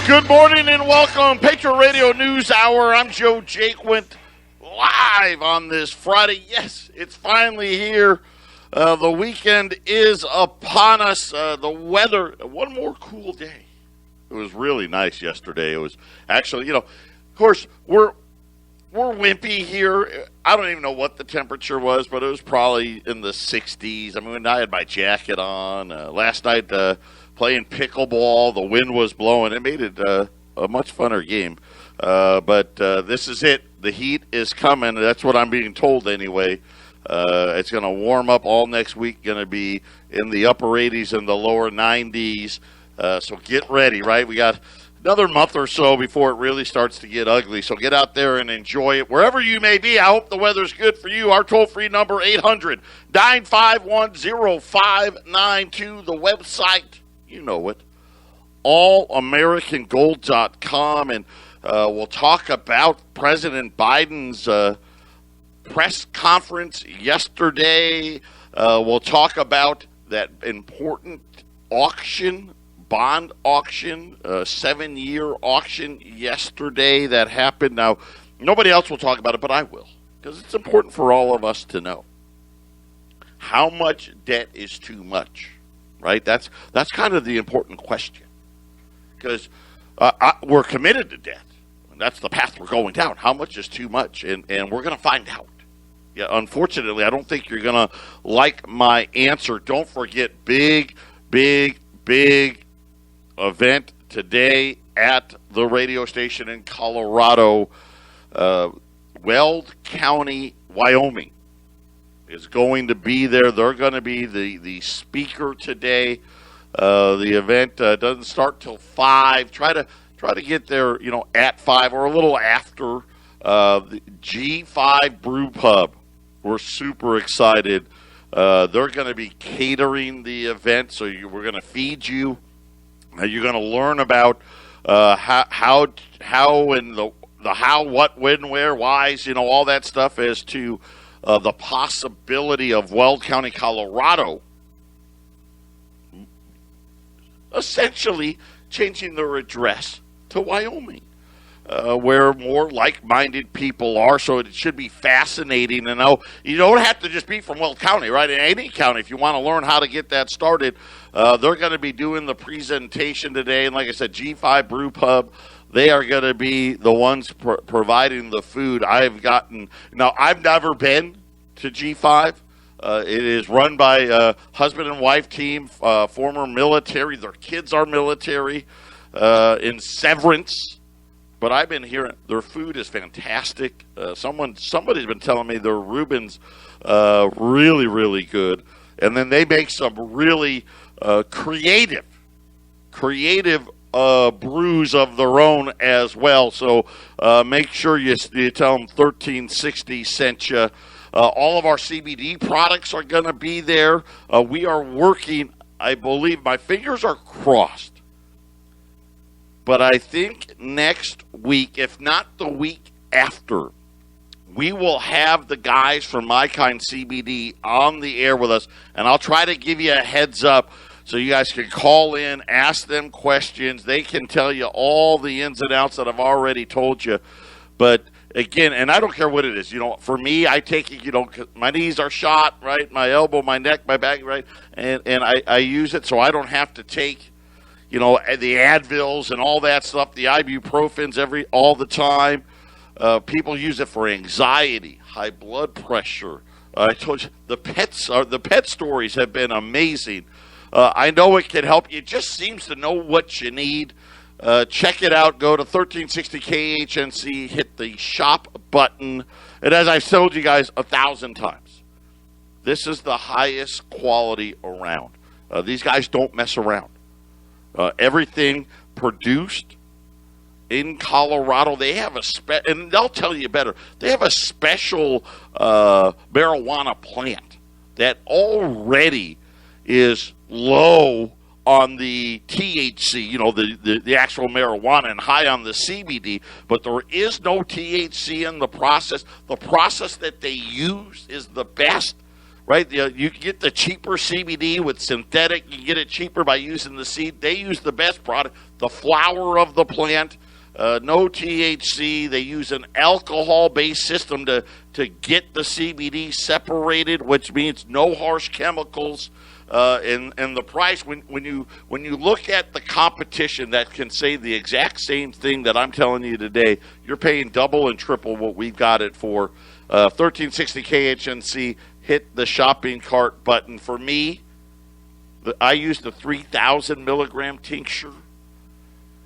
Good morning and welcome, Patriot Radio News Hour. I'm Joe Jaquint, live on this Friday. Yes, it's finally here. The weekend is upon us. The weather, one more cool day. It was really nice yesterday. It was actually, of course, we're wimpy here. I don't even know what the temperature was, but it was probably in the 60s. I mean, I had my jacket on. Last night, playing pickleball, the wind was blowing. It made it a much funner game. But this is it. The heat is coming. That's what I'm being told anyway. It's going to warm up all next week. Going to be in the upper 80s and the lower 90s. So get ready, right? We got another month or so before it really starts to get ugly. So get out there and enjoy it. Wherever you may be, I hope the weather's good for you. Our toll-free number, 800-951-0592. The website, you know it, allamericangold.com. And we'll talk about President Biden's press conference yesterday. We'll talk about that important auction, bond auction, 7-year auction yesterday that happened. Now, nobody else will talk about it, but I will, because it's important for all of us to know. How much debt is too much, right? That's kind of the important question, because we're committed to debt. That's the path we're going down. How much is too much? And we're going to find out. Yeah, unfortunately, I don't think you're going to like my answer. Don't forget, big event today at the radio station in Colorado. Weld County, Wyoming is going to be there. They're going to be the speaker today. The event doesn't start till 5. Try to get there, at 5 or a little after. The G5 Brew Pub. We're super excited. They're going to be catering the event, so we're going to feed you. You're going to learn about how and the how, what, when, where, whys, all that stuff as to the possibility of Weld County, Colorado, essentially changing their address to Wyoming, where more like-minded people are. So it should be fascinating to know. You don't have to just be from Weld County, right? In any county, if you want to learn how to get that started, they're going to be doing the presentation today. And like I said, G5 Brew Pub, they are going to be the ones providing the food. I've never been to G5. It is run by a husband and wife team, former military. Their kids are military in Severance. But I've been hearing their food is fantastic. Somebody's been telling me their Reubens really, really good. And then they make some really creative brews of their own as well. So make sure you tell them 1360 sent you. All of our CBD products are going to be there. We are working, I believe, my fingers are crossed. But I think next week, if not the week after, we will have the guys from My Kind CBD on the air with us. And I'll try to give you a heads up so you guys can call in, ask them questions. They can tell you all the ins and outs that I've already told you. But again, and I don't care what it is. For me, I take it, my knees are shot, right? My elbow, my neck, my back, right? And I use it so I don't have to take, the Advils and all that stuff, the ibuprofens all the time. People use it for anxiety, high blood pressure. I told you, the pet stories have been amazing. I know it can help you. It just seems to know what you need. Check it out. Go to 1360 KHNC, hit the shop button. And as I've told you guys 1,000 times, this is the highest quality around. These guys don't mess around. Everything produced in Colorado. They have and they'll tell you better. They have a special marijuana plant that already is low on the THC, the actual marijuana, and high on the CBD, but there is no THC in the process. The process that they use is the best, right? You can get the cheaper CBD with synthetic. You can get it cheaper by using the seed. They use the best product, the flower of the plant, no THC. They use an alcohol-based system to get the CBD separated, which means no harsh chemicals. And the price, when you look at the competition that can say the exact same thing that I'm telling you today, you're paying double and triple what we've got it for. 1360 KHNC, hit the shopping cart button. For me, I use the 3,000 milligram tincture.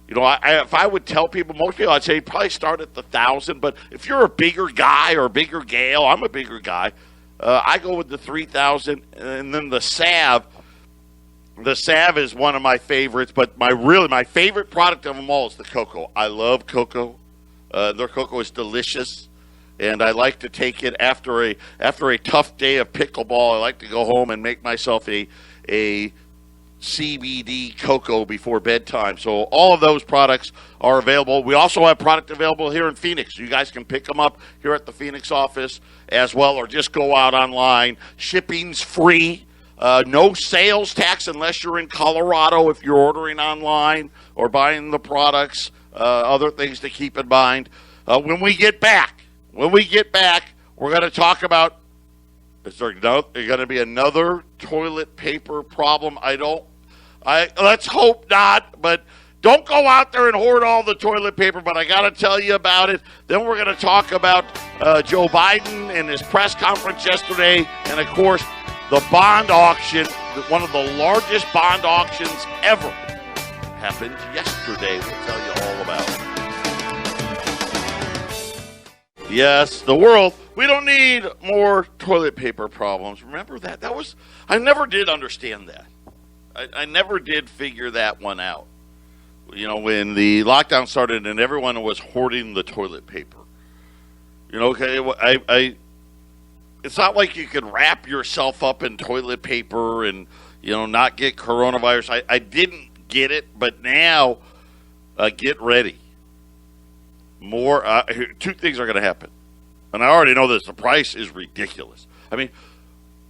You know, if I would tell people, most people, I'd say probably start at the 1,000. But if you're a bigger guy or a bigger gal, I'm a bigger guy. I go with the 3,000, and then the salve. The salve is one of my favorites, but my favorite product of them all is the cocoa. I love cocoa. Their cocoa is delicious, and I like to take it after a tough day of pickleball. I like to go home and make myself a CBD cocoa before bedtime. So all of those products are available. We also have product available here in Phoenix. You guys can pick them up here at the Phoenix office as well, or just go out online. Shipping's free. No sales tax unless you're in Colorado if you're ordering online or buying the products. Other things to keep in mind. When we get back, we're going to talk about, is there going to be another toilet paper problem? Let's hope not, but don't go out there and hoard all the toilet paper, but I got to tell you about it. Then we're going to talk about Joe Biden and his press conference yesterday, and, of course, the bond auction, one of the largest bond auctions ever, happened yesterday. We'll tell you all about it. Yes, the world. We don't need more toilet paper problems. Remember that? I never did understand that. I never did figure that one out. You know, when the lockdown started and everyone was hoarding the toilet paper. You know, okay, it's not like you could wrap yourself up in toilet paper and, you know, not get coronavirus. I didn't get it, but now get ready. Two things are going to happen. And I already know this. The price is ridiculous. I mean,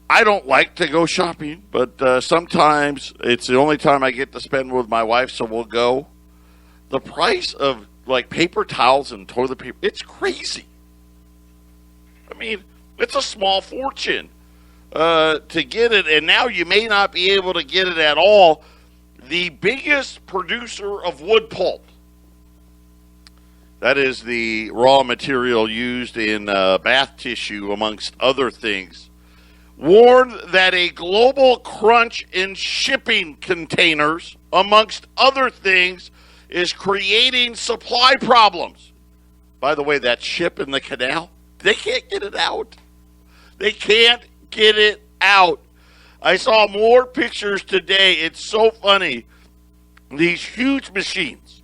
I don't like to go shopping, but sometimes it's the only time I get to spend with my wife, so we'll go. The price of, like, paper towels and toilet paper, it's crazy. I mean, it's a small fortune to get it, and now you may not be able to get it at all. The biggest producer of wood pulp, that is the raw material used in bath tissue, amongst other things, warned that a global crunch in shipping containers, amongst other things, is creating supply problems. By the way, that ship in the canal, they can't get it out. They can't get it out. I saw more pictures today. It's so funny. These huge machines,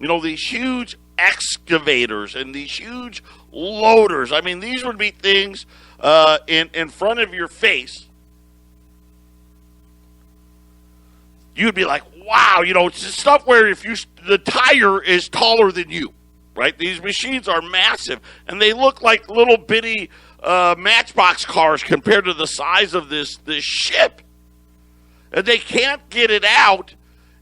you know, these huge excavators and these huge loaders. I mean, these would be things in front of your face. You'd be like, wow, you know, it's stuff where the tire is taller than you, right? These machines are massive, and they look like little bitty matchbox cars compared to the size of this ship. And they can't get it out,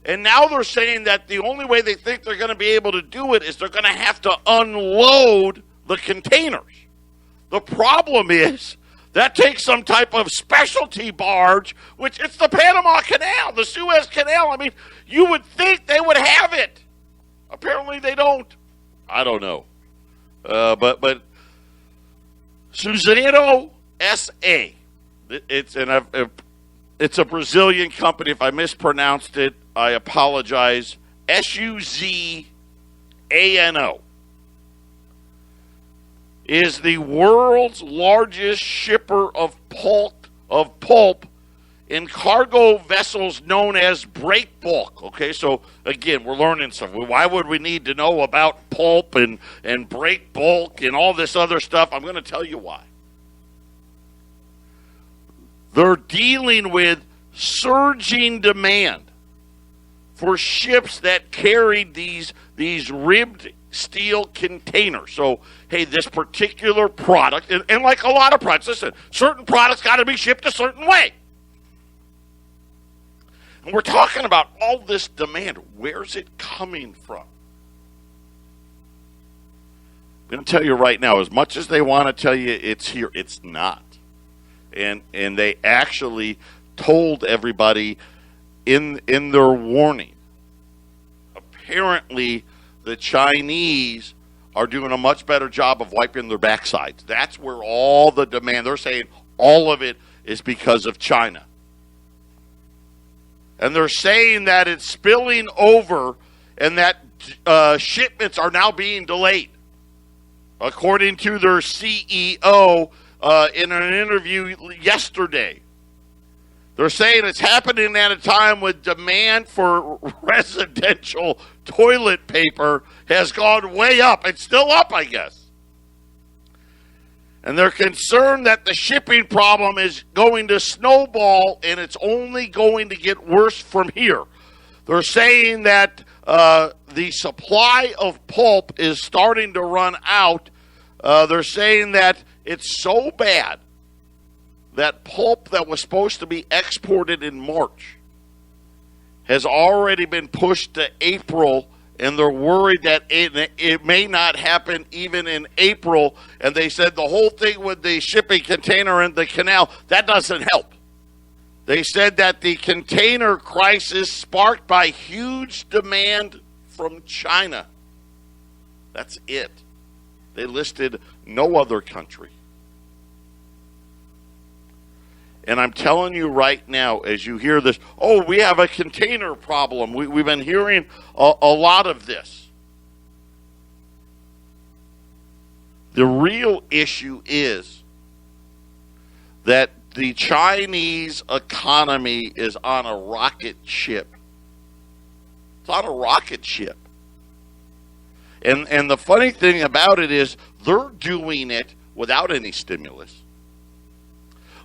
and now they're saying that the only way they think they're going to be able to do it is they're going to have to unload the containers. The problem is that takes some type of specialty barge, which it's the Panama Canal, the Suez Canal. I mean, you would think they would have it. Apparently they don't. I don't know. But Suzano S.A. It's a Brazilian company. If I mispronounced it, I apologize. Suzano is the world's largest shipper of pulp in cargo vessels known as break bulk. Okay, so again, we're learning something. Why would we need to know about pulp and break bulk and all this other stuff? I'm going to tell you why. They're dealing with surging demand for ships that carried these ribbed steel containers. So, hey, this particular product, and like a lot of products, listen, certain products got to be shipped a certain way. And we're talking about all this demand. Where's it coming from? I'm going to tell you right now, as much as they want to tell you it's here, it's not. And they actually told everybody in their warning. Apparently, the Chinese are doing a much better job of wiping their backsides. That's where all the demand, they're saying all of it is because of China. And they're saying that it's spilling over and that shipments are now being delayed. According to their CEO in an interview yesterday. They're saying it's happening at a time when demand for residential toilet paper has gone way up. It's still up, I guess. And they're concerned that the shipping problem is going to snowball and it's only going to get worse from here. They're saying that the supply of pulp is starting to run out. They're saying that it's so bad that pulp that was supposed to be exported in March has already been pushed to April, and they're worried that it may not happen even in April. And they said the whole thing with the shipping container in the canal, that doesn't help. They said that the container crisis sparked by huge demand from China. That's it. They listed no other country. And I'm telling you right now, as you hear this, oh, we have a container problem. We've been hearing a lot of this. The real issue is that the Chinese economy is on a rocket ship. It's on a rocket ship. And the funny thing about it is they're doing it without any stimulus.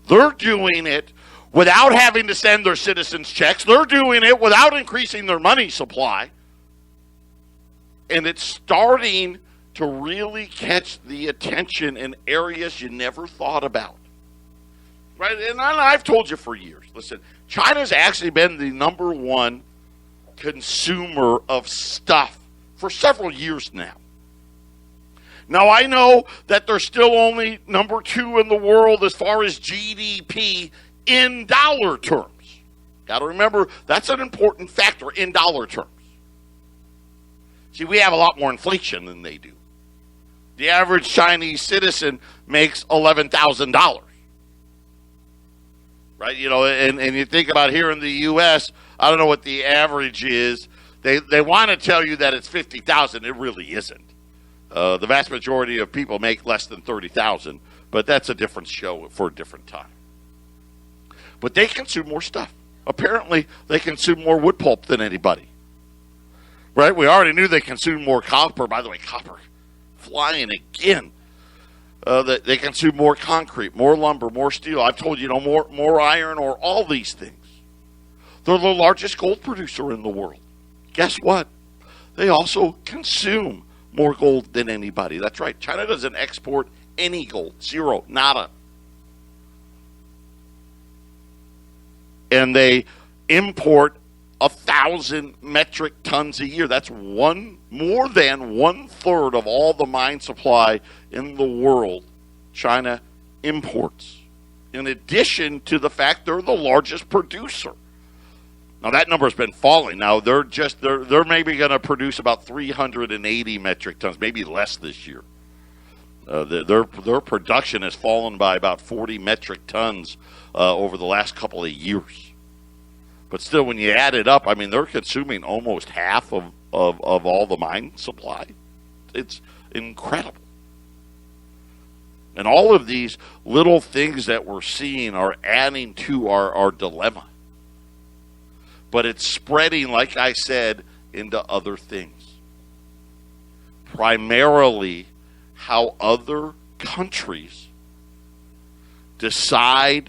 They're doing it without having to send their citizens checks. They're doing it without increasing their money supply. And it's starting to really catch the attention in areas you never thought about. Right? And I've told you for years, listen, China's actually been the number one consumer of stuff for several years now. Now, I know that they're still only number 2 in the world as far as GDP in dollar terms. Got to remember, that's an important factor in dollar terms. See, we have a lot more inflation than they do. The average Chinese citizen makes $11,000. Right? You know, and you think about here in the U.S., I don't know what the average is. They want to tell you that it's $50,000. It really isn't. The vast majority of people make less than $30,000, but that's a different show for a different time. But they consume more stuff. Apparently, they consume more wood pulp than anybody. Right? We already knew they consume more copper. By the way, copper flying again. They consume more concrete, more lumber, more steel. I've told you, more iron ore, all these things. They're the largest gold producer in the world. Guess what? They also consume more gold than anybody. That's right. China doesn't export any gold. Zero. Nada. And they import 1,000 metric tons a year. That's more than 1/3 of all the mine supply in the world. China imports. In addition to the fact they're the largest producer. Now that number has been falling. Now they're maybe going to produce about 380 metric tons, maybe less this year. Their production has fallen by about 40 metric tons over the last couple of years. But still, when you add it up, I mean, they're consuming almost half of all the mine supply. It's incredible. And all of these little things that we're seeing are adding to our dilemma. But it's spreading, like I said, into other things. Primarily how other countries decide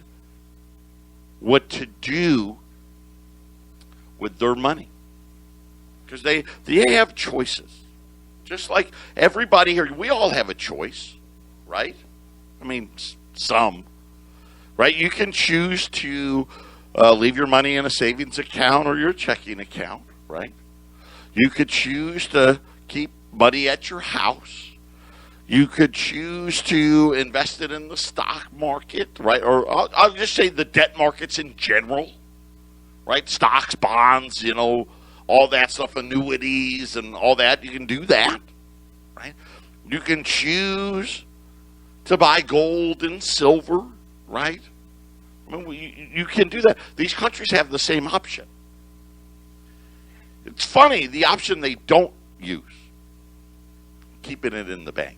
what to do with their money. because they have choices. Just like everybody here, we all have a choice, right? I mean, some, right? You can choose to leave your money in a savings account or your checking account, right? You could choose to keep money at your house. You could choose to invest it in the stock market, right? Or I'll just say the debt markets in general, right? Stocks, bonds, all that stuff, annuities and all that. You can do that, right? You can choose to buy gold and silver, right? I mean, you can do that. These countries have the same option. It's funny, the option they don't use, keeping it in the bank.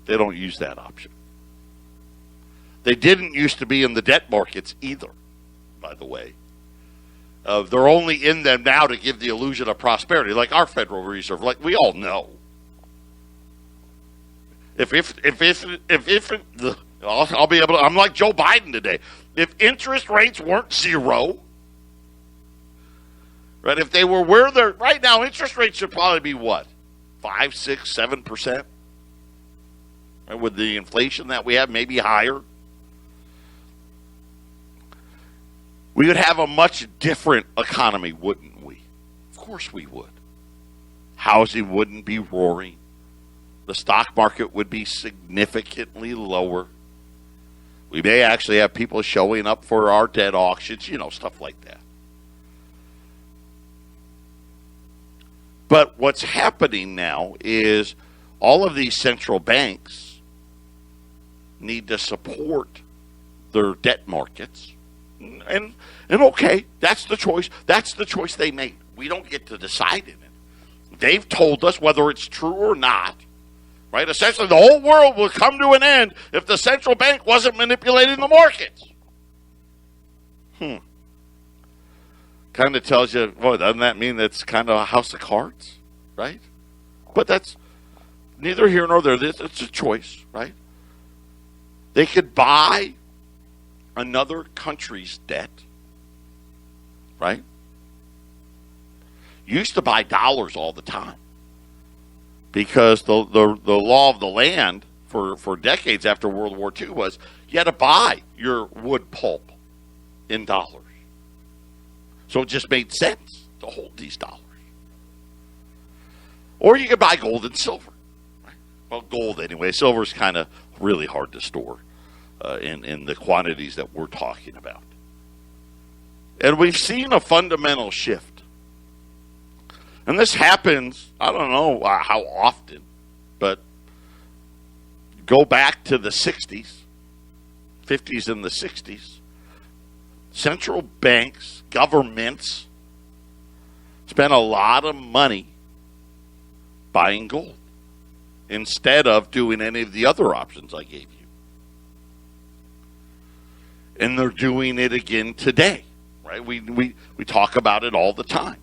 They don't use that option. They didn't used to be in the debt markets either, by the way. They're only in them now to give the illusion of prosperity, like our Federal Reserve, like we all know. I'll be able to, I'm like Joe Biden today. If interest rates weren't zero, right? If they were where they're right now, interest rates should probably be what? 5, 6, 7%? Right? With the inflation that we have, maybe higher. We would have a much different economy, wouldn't we? Of course we would. Housing wouldn't be roaring. The stock market would be significantly lower. We may actually have people showing up for our debt auctions, stuff like that. But what's happening now is all of these central banks need to support their debt markets. And okay, that's the choice. That's the choice they made. We don't get to decide in it. They've told us whether it's true or not. Right? Essentially, the whole world would come to an end if the central bank wasn't manipulating the markets. Kind of tells you, well, doesn't that mean that's kind of a house of cards? Right? But that's neither here nor there. It's a choice, right? They could buy another country's debt, right? Used to buy dollars all the time. Because the law of the land for decades after World War II was you had to buy your wood pulp in dollars. So it just made sense to hold these dollars. Or you could buy gold and silver. Right? Well, gold anyway. Silver is kind of really hard to store in the quantities that we're talking about. And we've seen a fundamental shift. And this happens, I don't know how often, but go back to the 60s, 50s and the 60s. Central banks, governments spent a lot of money buying gold instead of doing any of the other options I gave you. And they're doing it again today, right? We talk about it all the time.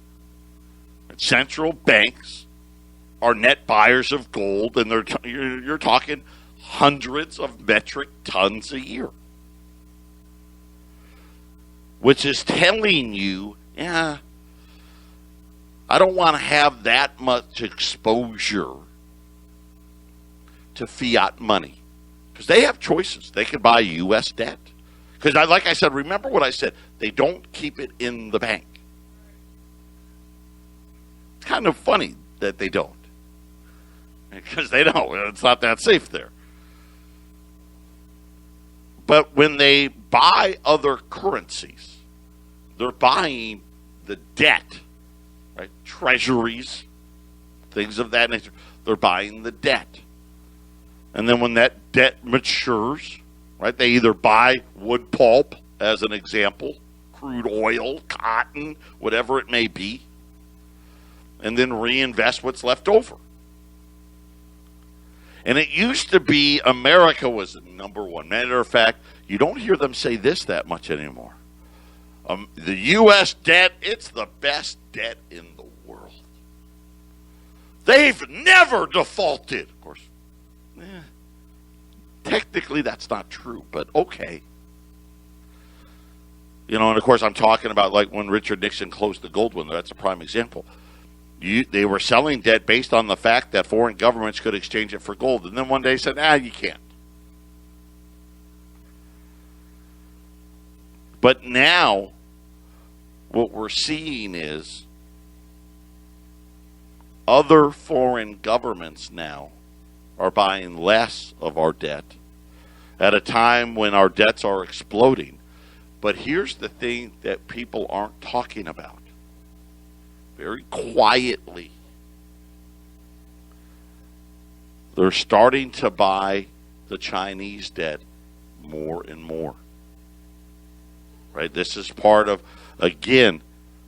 Central banks are net buyers of gold, and you're talking hundreds of metric tons a year. Which is telling you, I don't want to have that much exposure to fiat money. Because they have choices. They could buy U.S. debt. Because like I said, remember what I said, they don't keep it in the bank. Kind of funny that they don't, because they don't. It's not that safe there. But when they buy other currencies, they're buying the debt, right? Treasuries, things of that nature. They're buying the debt, and then when that debt matures, right? They either buy wood pulp, as an example, crude oil, cotton, whatever it may be, and then reinvest what's left over. And it used to be America was number one. Matter of fact, you don't hear them say this that much anymore. The U.S. debt, it's the best debt in the world. They've never defaulted. Of course, technically that's not true, but okay. And of course I'm talking about like when Richard Nixon closed the gold window. That's a prime example. They were selling debt based on the fact that foreign governments could exchange it for gold. And then one day said, you can't. But now what we're seeing is other foreign governments now are buying less of our debt at a time when our debts are exploding. But here's the thing that people aren't talking about. Very quietly, they're starting to buy the Chinese debt more and more. Right? This is part of, again,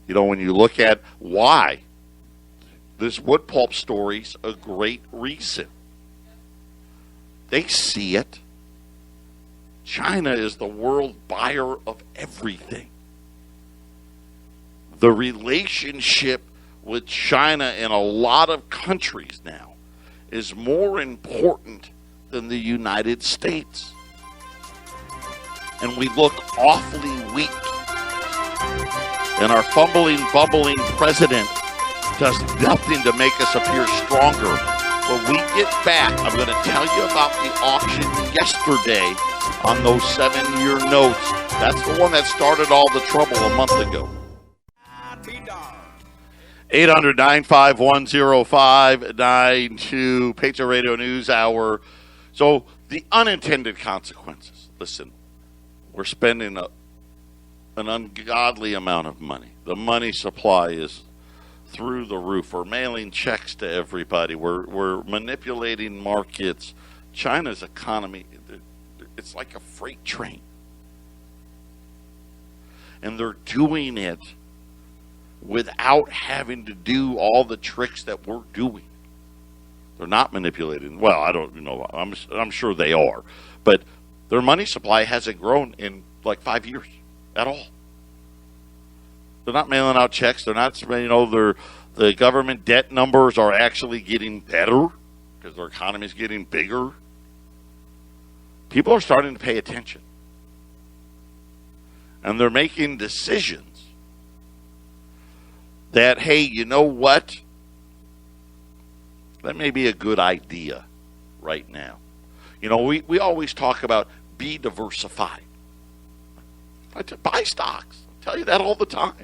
when you look at why this wood pulp story's a great reason. They see it. China is the world buyer of everything. The relationship with China in a lot of countries now is more important than the United States. And we look awfully weak. And our fumbling, bumbling president does nothing to make us appear stronger. When we get back, I'm going to tell you about the auction yesterday on those 7-year notes. That's the one that started all the trouble a month ago. 800-951-0592, Patriot Radio News Hour. So the unintended consequences. Listen, we're spending an ungodly amount of money. The money supply is through the roof. We're mailing checks to everybody. We're manipulating markets. China's economy, it's like a freight train. And they're doing it without having to do all the tricks that we're doing. They're not manipulating. Well, I don't know. I'm sure they are. But their money supply hasn't grown in like 5 years at all. They're not mailing out checks. They're not, the government debt numbers are actually getting better because their economy is getting bigger. People are starting to pay attention. And they're making decisions that, hey, you know what? That may be a good idea right now. We always talk about be diversified. Buy stocks. I tell you that all the time.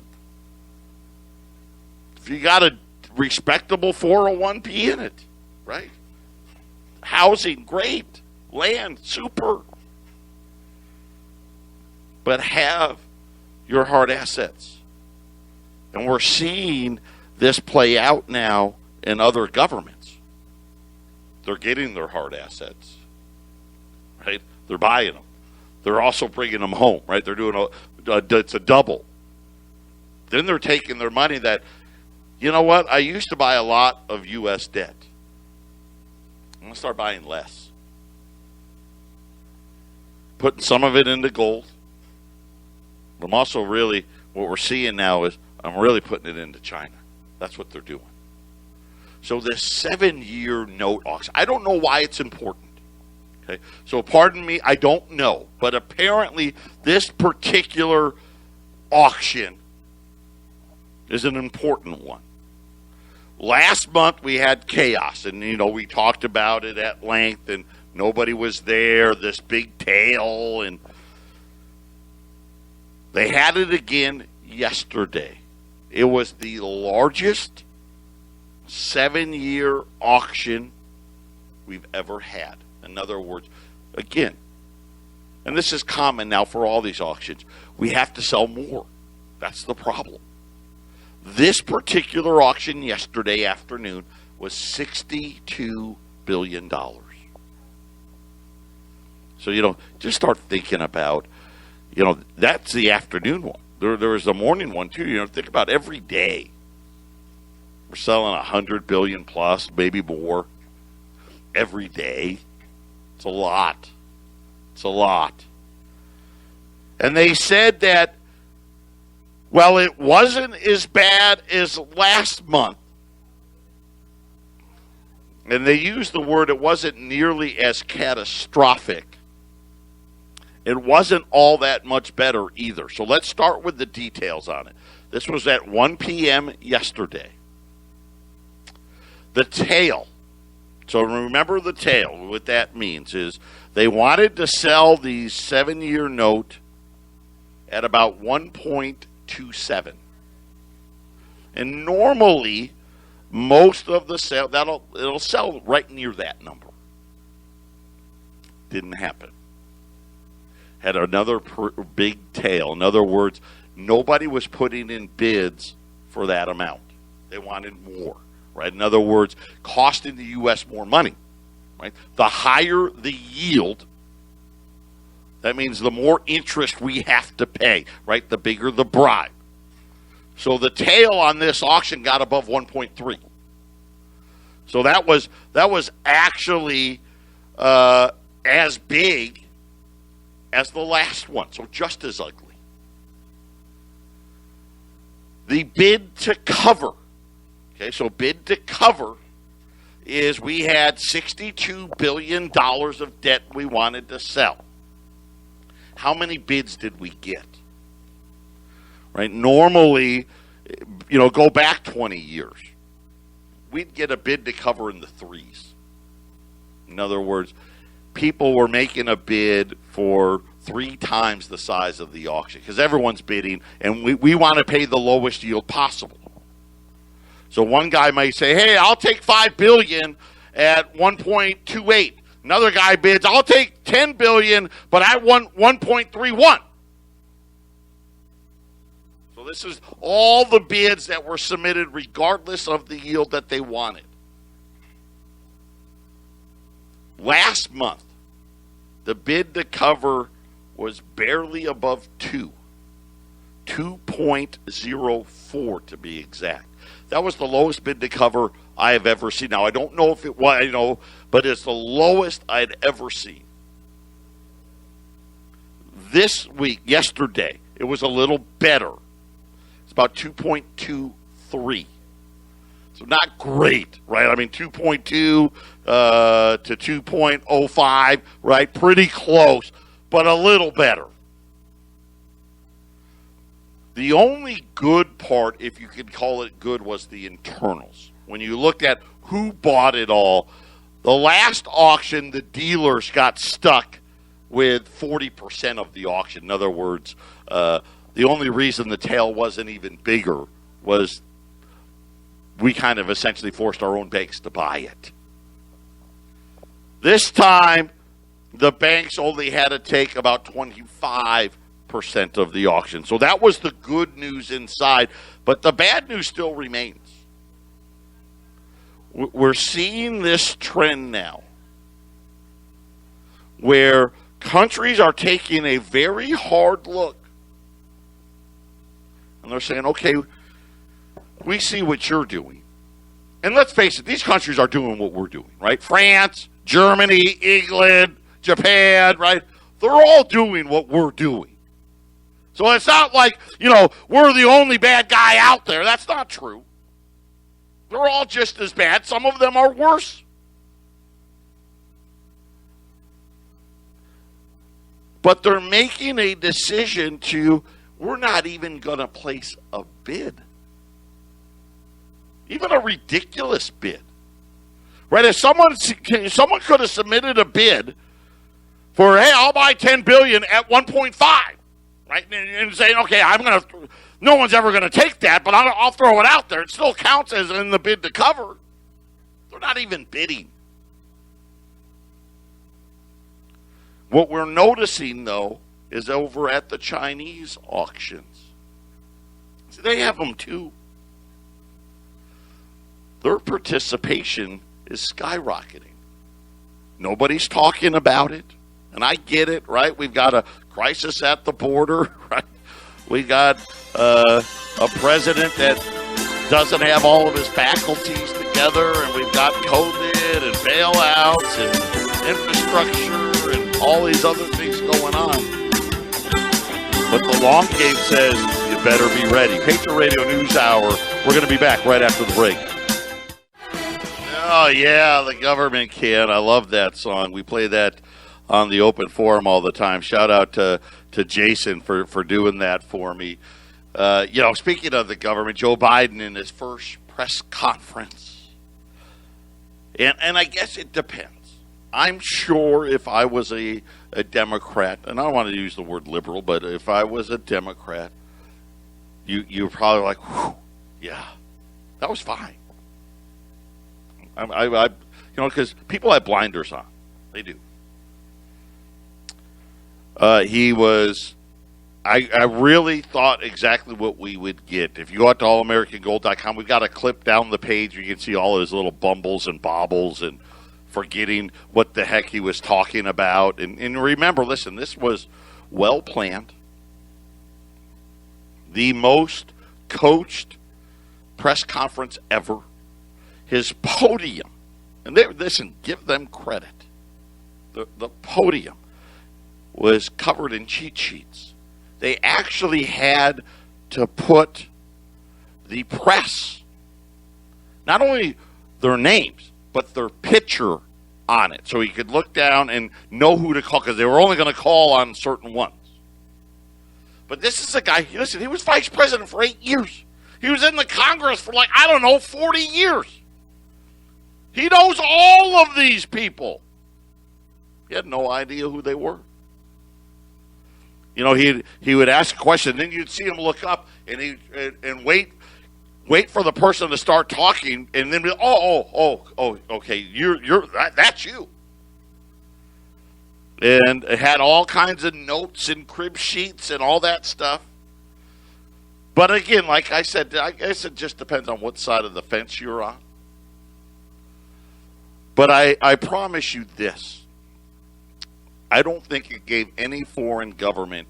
If you got a respectable 401p in it, right? Housing, great. Land, super. But have your hard assets. And we're seeing this play out now in other governments. They're getting their hard assets, right? They're buying them. They're also bringing them home, right? They're doing it's a double. Then they're taking their money that, you know what? I used to buy a lot of U.S. debt. I'm going to start buying less. Putting some of it into gold. But I'm also really, what we're seeing now is I'm really putting it into China. That's what they're doing. So this 7-year note auction, I don't know why it's important. Okay, so pardon me, I don't know. But apparently this particular auction is an important one. Last month we had chaos, and we talked about it at length, and nobody was there, this big tale, and they had it again yesterday. It was the largest 7-year auction we've ever had. In other words, again, and this is common now for all these auctions, we have to sell more. That's the problem. This particular auction yesterday afternoon was $62 billion. So, just start thinking about, that's the afternoon one. There was the morning one, too. Think about every day. We're selling $100 billion plus, maybe more, every day. It's a lot. It's a lot. And they said that, well, it wasn't as bad as last month. And they used the word, it wasn't nearly as catastrophic It wasn't all that much better either. So let's start with the details on it. This was at 1 p.m. yesterday. The tail. So remember the tail. What that means is they wanted to sell the 7-year note at about 1.27. And normally, most of the sale, it'll sell right near that number. Didn't happen. Had another big tail. In other words, nobody was putting in bids for that amount. They wanted more, right? In other words, costing the U.S. more money, right? The higher the yield, that means the more interest we have to pay, right? The bigger the bribe. So the tail on this auction got above 1.3. So that was actually as big as the last one, so just as ugly. The bid to cover, okay, so bid to cover is we had $62 billion of debt we wanted to sell. How many bids did we get? Right, normally, go back 20 years. We'd get a bid to cover in the threes. In other words, people were making a bid for 3 times the size of the auction because everyone's bidding, and we want to pay the lowest yield possible. So one guy might say, hey, I'll take $5 billion at 1.28. Another guy bids, I'll take $10 billion, but I want 1.31. So this is all the bids that were submitted regardless of the yield that they wanted. Last month, the bid to cover was barely above 2.04 to be exact. That was the lowest bid to cover I have ever seen. Now, I don't know if it was, but it's the lowest I'd ever seen. This week, yesterday, it was a little better. It's about 2.23. So not great, right? I mean, 2.2 to 2.05, right? Pretty close, but a little better. The only good part, if you could call it good, was the internals. When you looked at who bought it all, the last auction, the dealers got stuck with 40% of the auction. In other words, the only reason the tail wasn't even bigger was we kind of essentially forced our own banks to buy it. This time, the banks only had to take about 25% of the auction. So that was the good news inside, but the bad news still remains. We're seeing this trend now where countries are taking a very hard look and they're saying, okay, we see what you're doing. And let's face it, these countries are doing what we're doing, right? France, Germany, England, Japan, right? They're all doing what we're doing. So it's not like, we're the only bad guy out there. That's not true. They're all just as bad. Some of them are worse. But they're making a decision we're not even going to place a bid. Even a ridiculous bid. Right? If someone could have submitted a bid for, hey, I'll buy $10 billion at 1.5, right? And saying, okay, no one's ever going to take that, but I'll throw it out there. It still counts as in the bid to cover. They're not even bidding. What we're noticing, though, is over at the Chinese auctions. See, they have them too. Their participation is skyrocketing. Nobody's talking about it. And I get it, right? We've got a crisis at the border, right? We got a president that doesn't have all of his faculties together, and we've got COVID and bailouts and infrastructure and all these other things going on. But the long game says you better be ready. Patriot Radio News Hour. We're going to be back right after the break. Oh, yeah, the government can. I love that song. We play that on the open forum all the time. Shout out to Jason for doing that for me. Speaking of the government, Joe Biden in his first press conference, and I guess it depends. I'm sure if I was a Democrat, and I don't want to use the word liberal, but if I was a Democrat, you're probably like, whew, yeah, that was fine. Because people have blinders on. They do. I really thought exactly what we would get. If you go out to allamericangold.com, we've got a clip down the page where you can see all his little bumbles and bobbles and forgetting what the heck he was talking about. And remember, listen, this was well planned. The most coached press conference ever. His podium, and give them credit. The podium was covered in cheat sheets. They actually had to put the press, not only their names, but their picture on it. So he could look down and know who to call, because they were only going to call on certain ones. But this is a guy, listen, he was vice president for 8 years. He was in the Congress for 40 years. He knows all of these people. He had no idea who they were. He would ask a question, then you'd see him look up and wait for the person to start talking, and then be, okay, that's you. And it had all kinds of notes and crib sheets and all that stuff. But again, like I said, I guess it just depends on what side of the fence you're on. But I promise you this. I don't think it gave any foreign government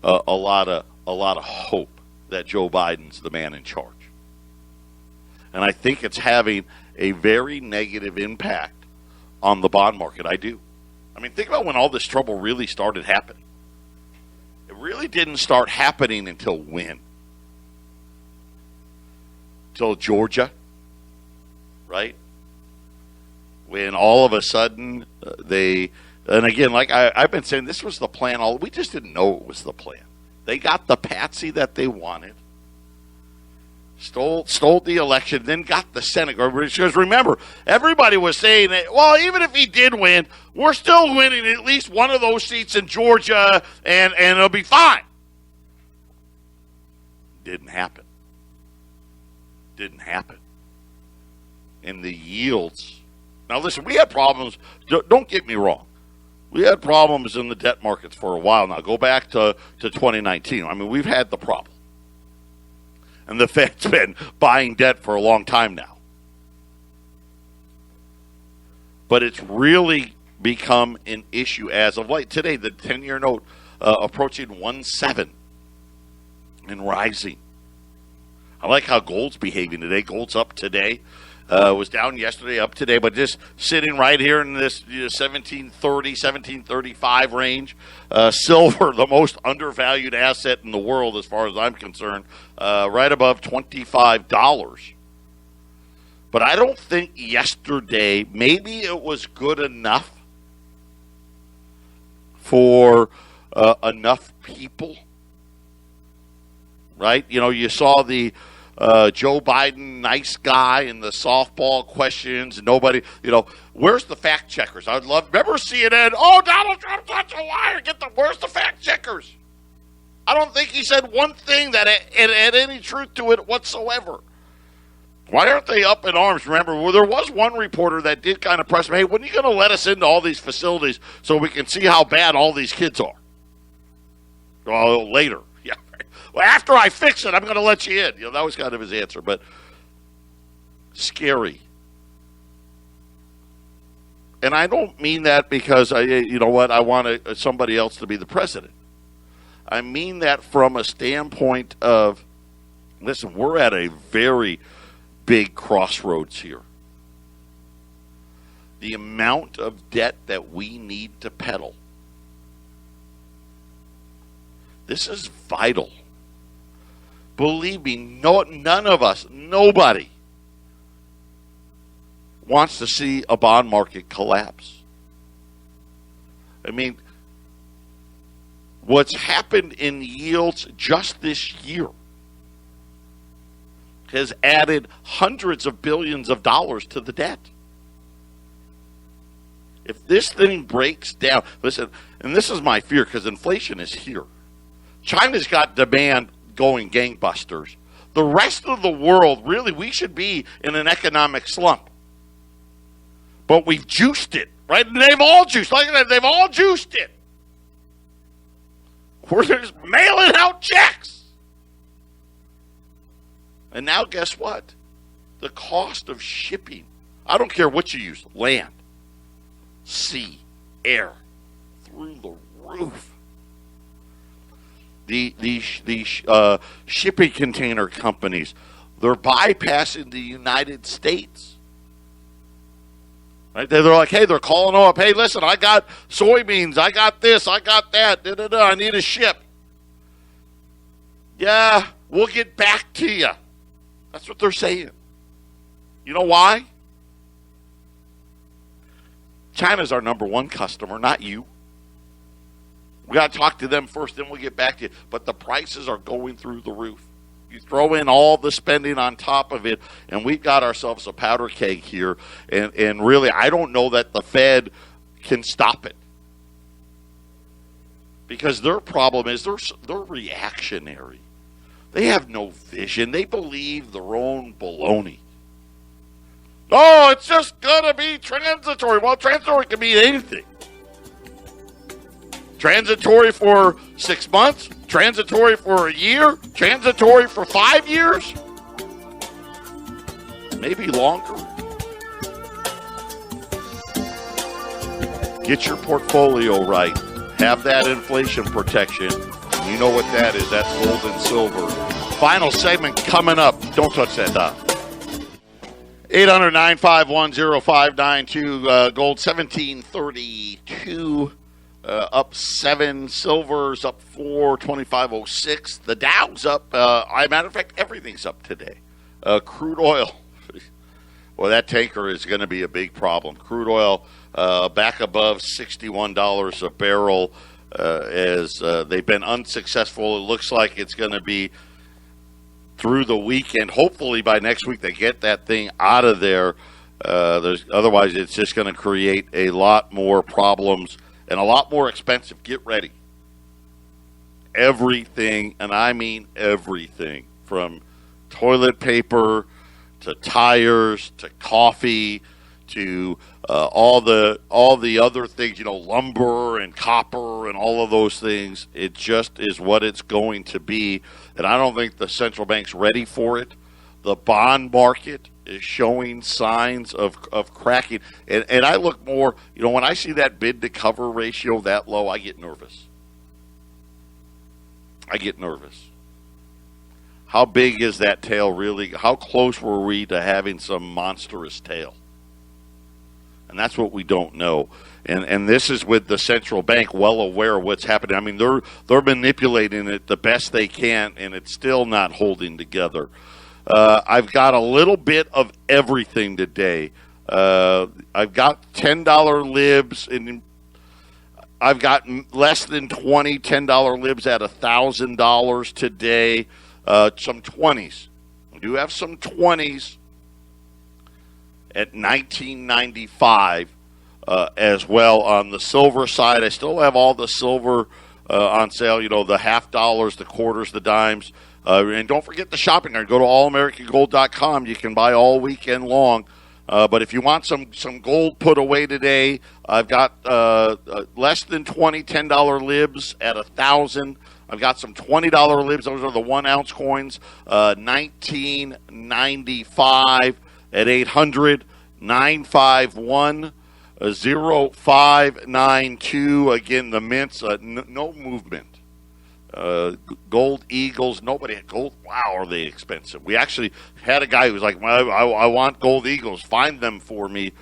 a lot of hope that Joe Biden's the man in charge. And I think it's having a very negative impact on the bond market. I do. I mean, think about when all this trouble really started happening. It really didn't start happening until when? Till Georgia, right? When all of a sudden and again, like I've been saying, this was the plan. We just didn't know it was the plan. They got the patsy that they wanted, stole the election, then got the Senate. Because remember, everybody was saying that, well, even if he did win, we're still winning at least one of those seats in Georgia, and it'll be fine. Didn't happen. And the yields. Now, listen, we had problems. Don't get me wrong. We had problems in the debt markets for a while now. Go back to 2019. I mean, we've had the problem. And the Fed's been buying debt for a long time now. But it's really become an issue as of late. Today, the 10-year note approaching 1.7 and rising. I like how gold's behaving today. Gold's up today. Was down yesterday, up today, but just sitting right here in this 1730, 1735 range. Silver, the most undervalued asset in the world as far as I'm concerned, right above $25. But I don't think yesterday, maybe it was good enough for enough people, right? You saw the Joe Biden, nice guy, and the softball questions. Nobody, where's the fact checkers? I'd love, remember CNN? Oh, Donald Trump's such a liar. Where's the fact checkers? I don't think he said one thing that had any truth to it whatsoever. Why aren't they up in arms? Remember, there was one reporter that did kind of press him, hey, when are you going to let us into all these facilities so we can see how bad all these kids are? Well, later. Yeah. Well, after I fix it, I'm going to let you in. That was kind of his answer, but scary. And I don't mean that because I want somebody else to be the president. I mean that from a standpoint of, listen, we're at a very big crossroads here. The amount of debt that we need to peddle. This is vital. Believe me, none of us, nobody wants to see a bond market collapse. I mean, what's happened in yields just this year has added hundreds of billions of dollars to the debt. If this thing breaks down, listen, and this is my fear because inflation is here. China's got demand going gangbusters. The rest of the world, really, we should be in an economic slump. But we've juiced it, right? And they've all juiced. Like that, they've all juiced it. We're just mailing out checks. And now guess what? The cost of shipping, I don't care what you use, land, sea, air, through the roof. The shipping container companies, they're bypassing the United States. Right? They're like, hey, they're calling up, hey, listen, I got soybeans, I got this, I got that, I need a ship. Yeah, we'll get back to you. That's what they're saying. You know why? China's our number one customer, not you. We got to talk to them first, then we'll get back to you. But the prices are going through the roof. You throw in all the spending on top of it, and we've got ourselves a powder keg here. And really, I don't know that the Fed can stop it. Because their problem is they're reactionary. They have no vision. They believe their own baloney. Oh, it's just going to be transitory. Well, transitory can mean anything. Transitory for 6 months, transitory for a year, transitory for 5 years, maybe longer. Get your portfolio right. Have that inflation protection. You know what that is. That's gold and silver. Final segment coming up. Don't touch that dial. 800-951-0592. Gold 1732. Up 7, silver's up 4, 25.06. The Dow's up. Matter of fact, everything's up today. Crude oil. Well, that tanker is going to be a big problem. Crude oil back above $61 a barrel as they've been unsuccessful. It looks like it's going to be through the weekend. Hopefully by next week they get that thing out of there. Otherwise, it's just going to create a lot more problems. And a lot more expensive. Get ready. Everything, and I mean everything, from toilet paper to tires to coffee to all the other things, lumber and copper and all of those things. It just is what it's going to be. And I don't think the central bank's ready for it. The bond market is showing signs of cracking. And I look more, when I see that bid to cover ratio that low, I get nervous. How big is that tail really? How close were we to having some monstrous tail? And that's what we don't know. And this is with the central bank well aware of what's happening. I mean, they're manipulating it the best they can, and it's still not holding together. I've got a little bit of everything today. I've got $10 libs, and I've got less than 20 $10 libs at $1,000 today. Some 20s. We do have some 20s at $19.95 as well. On the silver side, I still have all the silver on sale. The $50, the quarters, the dimes. And don't forget the shopping cart. Go to allamericangold.com. You can buy all weekend long. But if you want some gold put away today, I've got less than 20 $10 libs at $1,000. I've got some $20 libs. Those are the 1 ounce coins. $19.95 at 800-951-0592. Again, the mints. No movement. Gold Eagles, nobody had gold. Wow, are they expensive? We actually had a guy who was like, I want Gold Eagles. Find them for me.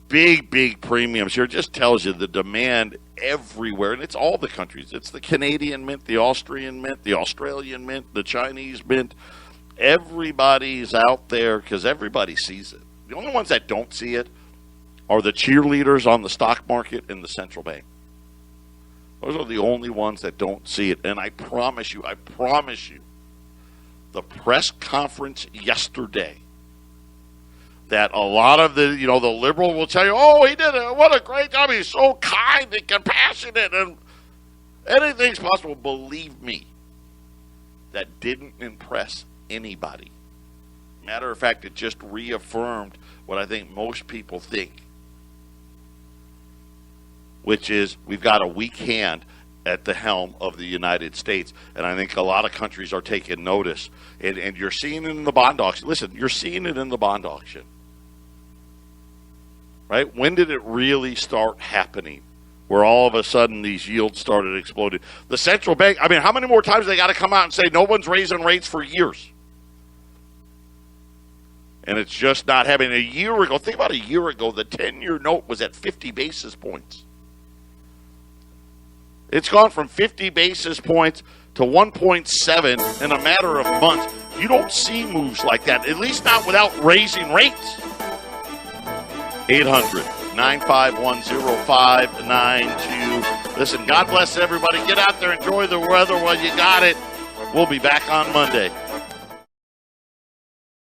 Big premiums here. It just tells you the demand everywhere. And it's all the countries. It's the Canadian mint, the Austrian mint, the Australian mint, the Chinese mint. Everybody's out there because everybody sees it. The only ones that don't see it are the cheerleaders on the stock market and the central bank. Those are the only ones that don't see it. And I promise you, the press conference yesterday, that a lot of the liberal will tell you, oh, he did it. What a great job. He's so kind and compassionate and anything's possible. Believe me, that didn't impress anybody. Matter of fact, it just reaffirmed what I think most people think, which is we've got a weak hand at the helm of the United States. And I think a lot of countries are taking notice. And you're seeing it in the bond auction. Listen, you're seeing it in the bond auction. Right? When did it really start happening? Where all of a sudden these yields started exploding. The central bank, I mean, how many more times they got to come out and say no one's raising rates for years? And it's just not happening. A year ago, think about a year ago, the 10-year note was at 50 basis points. It's gone from 50 basis points to 1.7 in a matter of months. You don't see moves like that, at least not without raising rates. 800-951-0592. Listen, God bless everybody. Get out there, enjoy the weather while you got it. We'll be back on Monday.